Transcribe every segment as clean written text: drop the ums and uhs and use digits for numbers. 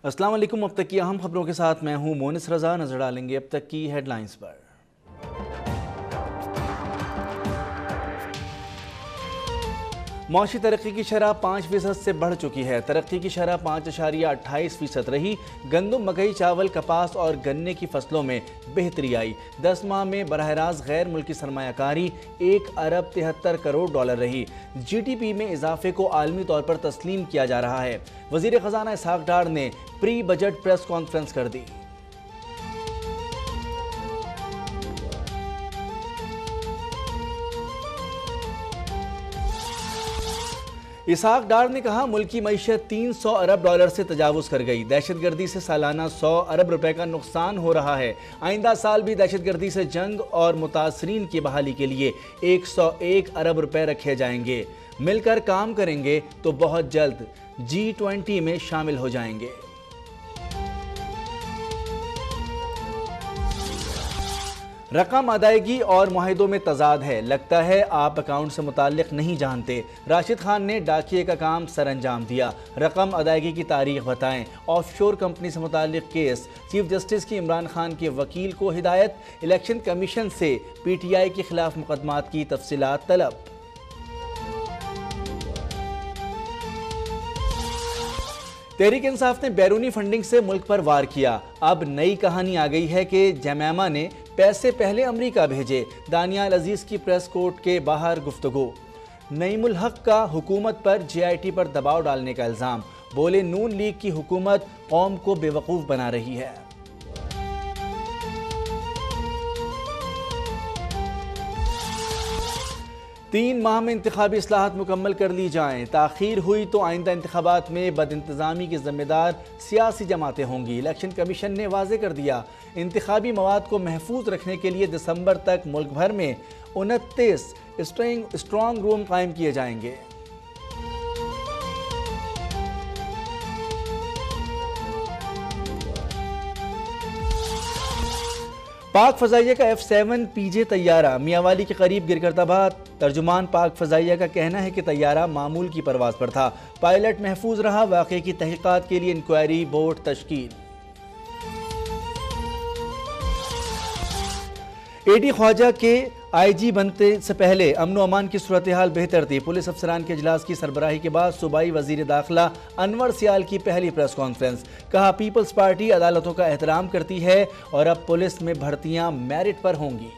अस्सलाम वालेकुम। अब तक की अहम खबरों के साथ मैं हूं मोनिस रजा। नजर डालेंगे अब तक की हेडलाइंस पर। मौशी तरक्की की शरह 5% से बढ़ चुकी है। तरक्की की शरह 5.28% रही। गंदम, मकई, चावल, कपास और गन्ने की फसलों में बेहतरी आई। 10 माह में बराह रास्त गैर मुल्की सरमायाकारी 1 अरब 73 करोड़ डॉलर रही। GDP में इजाफे को आलमी तौर पर तस्लीम किया जा रहा है। वजीर खजाना इसहाक डार ने प्री बजट प्रेस कॉन्फ्रेंस कर दी। इसहाक डार ने कहा, मुल्की मईशत 300 अरब डॉलर से तजावुज़ कर गई। दहशतगर्दी से सालाना 100 अरब रुपए का नुकसान हो रहा है। आइंदा साल भी दहशतगर्दी से जंग और मुतासरीन की बहाली के लिए 101 अरब रुपए रखे जाएंगे। मिलकर काम करेंगे तो बहुत जल्द G20 में शामिल हो जाएंगे। रकम अदायगी और मुआहिदों में तजाद है। लगता है आप अकाउंट से मुताल्लिक नहीं जानते। राशिद खान ने डाकिए का काम सर अंजाम दिया। रकम अदायगी की तारीख बताएं। ऑफशोर कंपनी से मुताल्लिक केस। चीफ जस्टिस की इमरान खान के वकील को हिदायत। इलेक्शन कमीशन से PTI के खिलाफ मुकदमात की तफसीलात तलब। तहरीक इंसाफ ने बैरूनी फंडिंग से मुल्क पर वार किया। अब नई कहानी आ गई है कि जमैमा ने पैसे पहले अमरीका भेजे। दानियाल अजीज की प्रेस कोर्ट के बाहर गुफ्तगू। नईमुल हक का हुकूमत पर JIT पर दबाव डालने का इल्ज़ाम। बोले, नून लीग की हुकूमत कौम को बेवकूफ़ बना रही है। तीन माह में इंतखाबी इस्लाहात मुकम्मल कर ली जाएं। ताख़ीर हुई तो आइंदा इंतखाबात में बदइंतज़ामी की जिम्मेदार सियासी जमातें होंगी। इलेक्शन कमीशन ने वाज़े कर दिया, इंतखाबी मवाद को महफूज रखने के लिए दिसंबर तक मुल्क भर में 29 स्ट्रॉन्ग रूम कायम किए जाएंगे। पाक फ़ज़ाइया का F-7 PJ तैयारा मियांवाली के करीब गिरकर तबाह। तर्जुमान पाक फ़ज़ाइया का कहना है कि तैयारा मामूल की परवाज़ पर था। पायलट महफूज रहा। वाक़े की तहक़ीक़ात के लिए इंक्वायरी बोर्ड तश्कील। AD ख्वाजा के IG बनते से पहले अमन व अमान की सूरत हाल बेहतर थी। पुलिस अफसरान के इजलास की सरबराही के बाद सूबाई वजीर दाखिला अनवर सियाल की पहली प्रेस कॉन्फ्रेंस। कहा, पीपल्स पार्टी अदालतों का एहतराम करती है और अब पुलिस में भर्तियां मेरिट पर होंगी।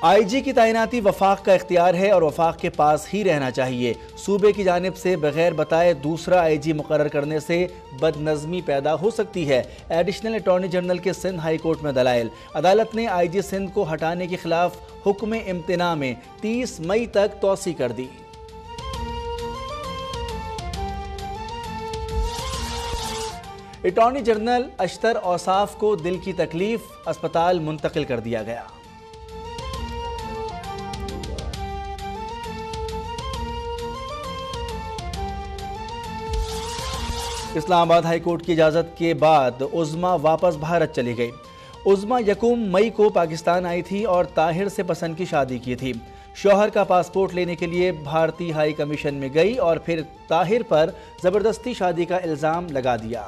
IG की तैनाती वफाक का इख्तियार है और वफाक के पास ही रहना चाहिए। सूबे की जानिब से बगैर बताए दूसरा IG मुकर्रर करने से बदनज़मी पैदा हो सकती है। एडिशनल अटॉर्नी जनरल के सिंध हाई कोर्ट में दलाइल। अदालत ने IG सिंध को हटाने के खिलाफ हुक्म इम्तिना में 30 मई तक तौसी कर दी। अटॉर्नी जनरल अशतर औसाफ को दिल की तकलीफ, अस्पताल मुंतकिल कर दिया गया। इस्लामाबाद हाई कोर्ट की इजाज़त के बाद उज़्मा वापस भारत चली गई। उज़्मा 1 मई को पाकिस्तान आई थी और ताहिर से पसंद की शादी की थी। शौहर का पासपोर्ट लेने के लिए भारतीय हाई कमीशन में गई और फिर ताहिर पर ज़बरदस्ती शादी का इल्ज़ाम लगा दिया।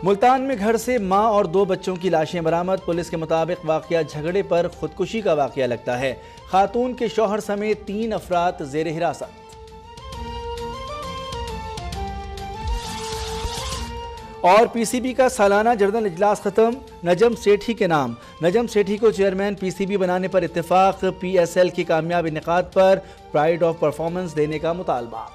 मुल्तान में घर से मां और 2 बच्चों की लाशें बरामद। पुलिस के मुताबिक वाक़या झगड़े पर खुदकुशी का वाक़या लगता है। खातून के शौहर समेत 3 अफराद ज़ेर हिरासत। और PCB का सालाना जनरल इजलास खत्म। नजम सेठी के नाम। नजम सेठी को चेयरमैन PCB बनाने पर इत्तेफाक। PSL की कामयाब इनेकाद पर प्राइड ऑफ परफॉर्मेंस देने का मुतालबा।